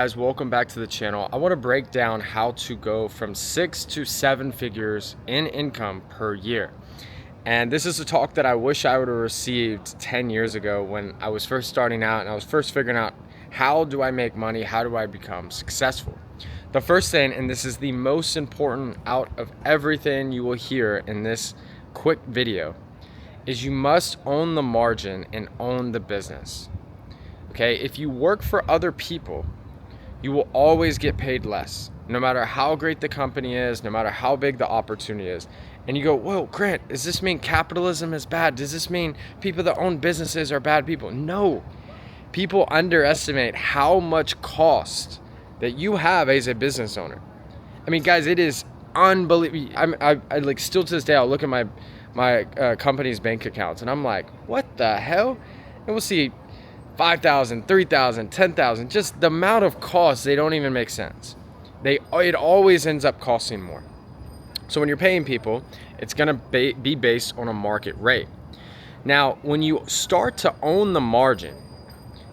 Guys, welcome back to the channel. I want to break down how to go from 6 to 7 figures in income per year. And this is a talk that I wish I would have received 10 years ago when I was first starting out and I was first figuring out how do I make money, how do I become successful. The first thing, and this is the most important out of everything you will hear in this quick video, is you must own the margin and own the business. Okay, if you work for other people, you will always get paid less, no matter how great the company is, no matter how big the opportunity is. And you go, whoa, Grant, does this mean capitalism is bad? Does this mean people that own businesses are bad people? No, people underestimate how much cost that you have as a business owner. I mean, guys, it is unbelievable. I like still to this day, I'll look at my company's bank accounts and I'm like, what the hell? And we'll see 5,000, 3,000, 10,000, just the amount of costs, they don't even make sense. It always ends up costing more. So when you're paying people, it's gonna be based on a market rate. Now, when you start to own the margin,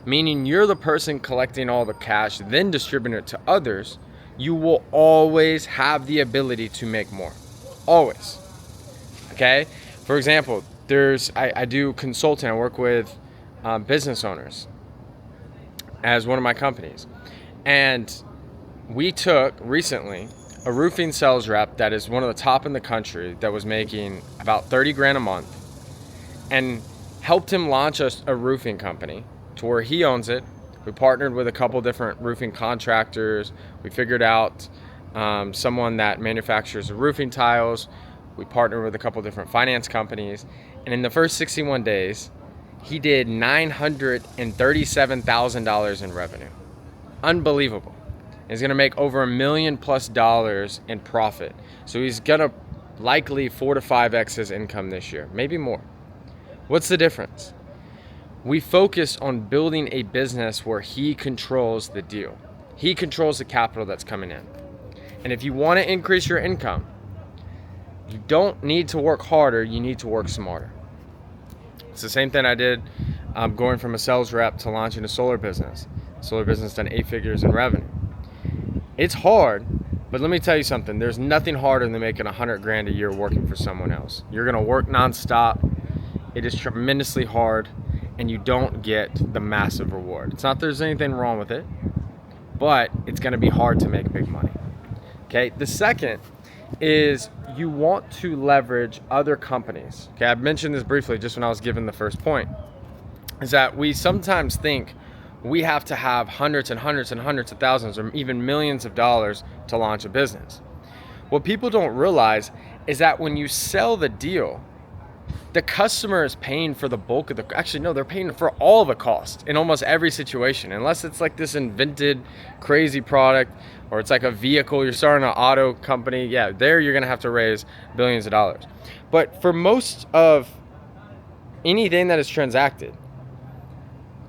meaning you're the person collecting all the cash, then distributing it to others, you will always have the ability to make more, always, okay? For example, I do consulting, I work with business owners as one of my companies, and we took recently a roofing sales rep that is one of the top in the country that was making about 30 grand a month and helped him launch a roofing company to where he owns it. We partnered with a couple different roofing contractors. We figured out someone that manufactures roofing tiles. We partnered with a couple different finance companies, and in the first 61 days he did $937,000 in revenue. Unbelievable. He's gonna make over $1 million+ in profit. So he's gonna likely 4 to 5x his income this year, maybe more. What's the difference? We focus on building a business where he controls the deal. He controls the capital that's coming in. And if you wanna increase your income, you don't need to work harder, you need to work smarter. It's the same thing I did going from a sales rep to launching a solar business. Solar business done 8 figures in revenue. It's hard, but let me tell you something. There's nothing harder than making 100 grand a year working for someone else. You're gonna work nonstop. It is tremendously hard, and you don't get the massive reward. It's not that there's anything wrong with it, but it's gonna be hard to make big money. Okay, the second is you want to leverage other companies. Okay, I've mentioned this briefly just when I was given the first point, is that we sometimes think we have to have hundreds and hundreds and hundreds of thousands or even millions of dollars to launch a business. What people don't realize is that when you sell the deal, the customer is paying for the bulk of actually no, they're paying for all the cost in almost every situation, unless it's like this invented crazy product or it's like a vehicle, you're starting an auto company, yeah, there you're gonna have to raise billions of dollars. But for most of anything that is transacted,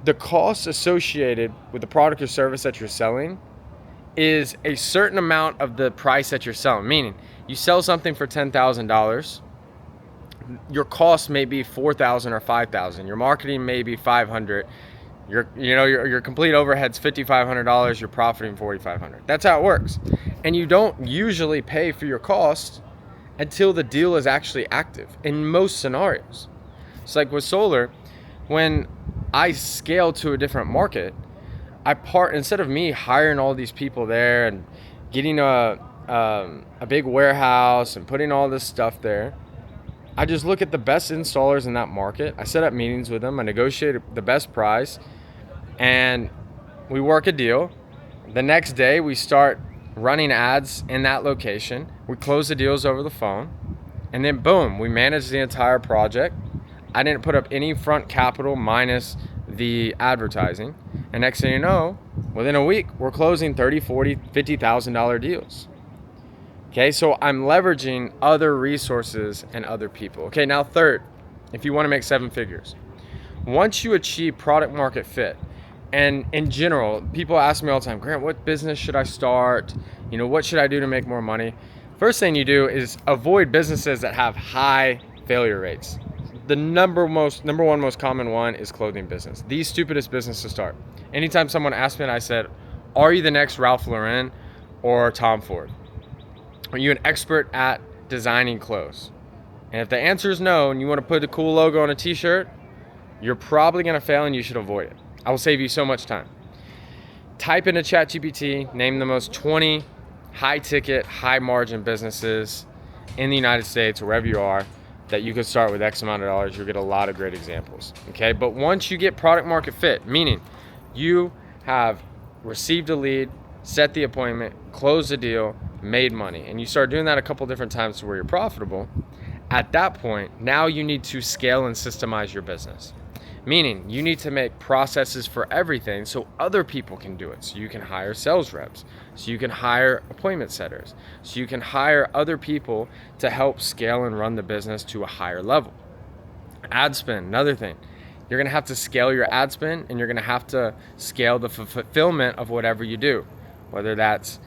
the cost associated with the product or service that you're selling is a certain amount of the price that you're selling. Meaning, you sell something for $10,000, your cost may be $4,000 or $5,000. Your marketing may be $500. Your complete overhead's $5,500. You're profiting $4,500. That's how it works. And you don't usually pay for your cost until the deal is actually active in most scenarios. It's like with solar, when I scale to a different market, instead of me hiring all these people there and getting a big warehouse and putting all this stuff there, I just look at the best installers in that market. I set up meetings with them. I negotiate the best price and we work a deal. The next day we start running ads in that location. We close the deals over the phone, and then boom, we manage the entire project. I didn't put up any front capital minus the advertising. And next thing you know, within a week, we're closing $30,000, $40,000, $50,000 deals. Okay, so I'm leveraging other resources and other people. Okay, now third, if you want to make 7 figures, once you achieve product market fit, and in general, people ask me all the time, Grant, what business should I start? What should I do to make more money? First thing you do is avoid businesses that have high failure rates. The number one most common one is clothing business. The stupidest business to start. Anytime someone asks me, and I said, Are you the next Ralph Lauren or Tom Ford? Are you an expert at designing clothes? And if the answer is no, and you want to put a cool logo on a t-shirt, you're probably going to fail and you should avoid it. I will save you so much time. Type into ChatGPT, name the most 20 high ticket, high margin businesses in the United States, or wherever you are, that you could start with X amount of dollars. You'll get a lot of great examples. Okay, but once you get product market fit, meaning you have received a lead, set the appointment, closed the deal, made money, and you start doing that a couple different times to where you're profitable, at that point, now you need to scale and systemize your business. Meaning you need to make processes for everything so other people can do it. So you can hire sales reps, so you can hire appointment setters, so you can hire other people to help scale and run the business to a higher level. Ad spend, another thing. You're gonna have to scale your ad spend, and you're gonna have to scale the fulfillment of whatever you do, whether that's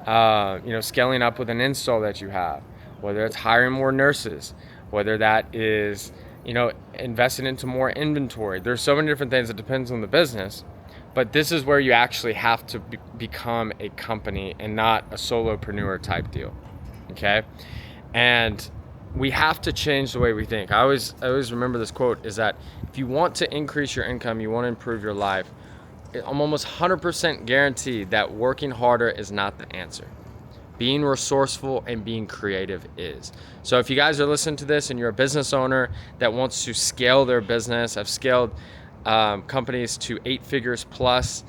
scaling up with an install that you have, whether it's hiring more nurses, whether that is investing into more inventory. There's so many different things. It depends on the business, but this is where you actually have to become a company and not a solopreneur type deal. Okay, and we have to change the way we think. I always remember this quote is that if you want to increase your income, you want to improve your life, I'm almost 100% guaranteed that working harder is not the answer. Being resourceful and being creative is. So if you guys are listening to this and you're a business owner that wants to scale their business, I've scaled companies to 8 figures plus.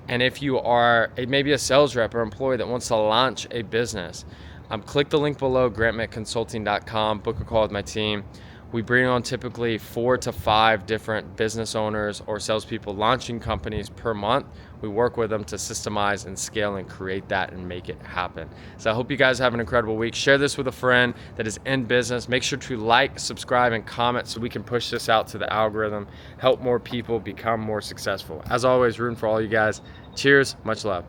And if you are maybe a sales rep or employee that wants to launch a business, click the link below, grantmentconsulting.com, book a call with my team. We bring on typically 4 to 5 different business owners or salespeople launching companies per month. We work with them to systemize and scale and create that and make it happen. So I hope you guys have an incredible week. Share this with a friend that is in business. Make sure to like, subscribe, and comment so we can push this out to the algorithm, help more people become more successful. As always, rooting for all you guys. Cheers, much love.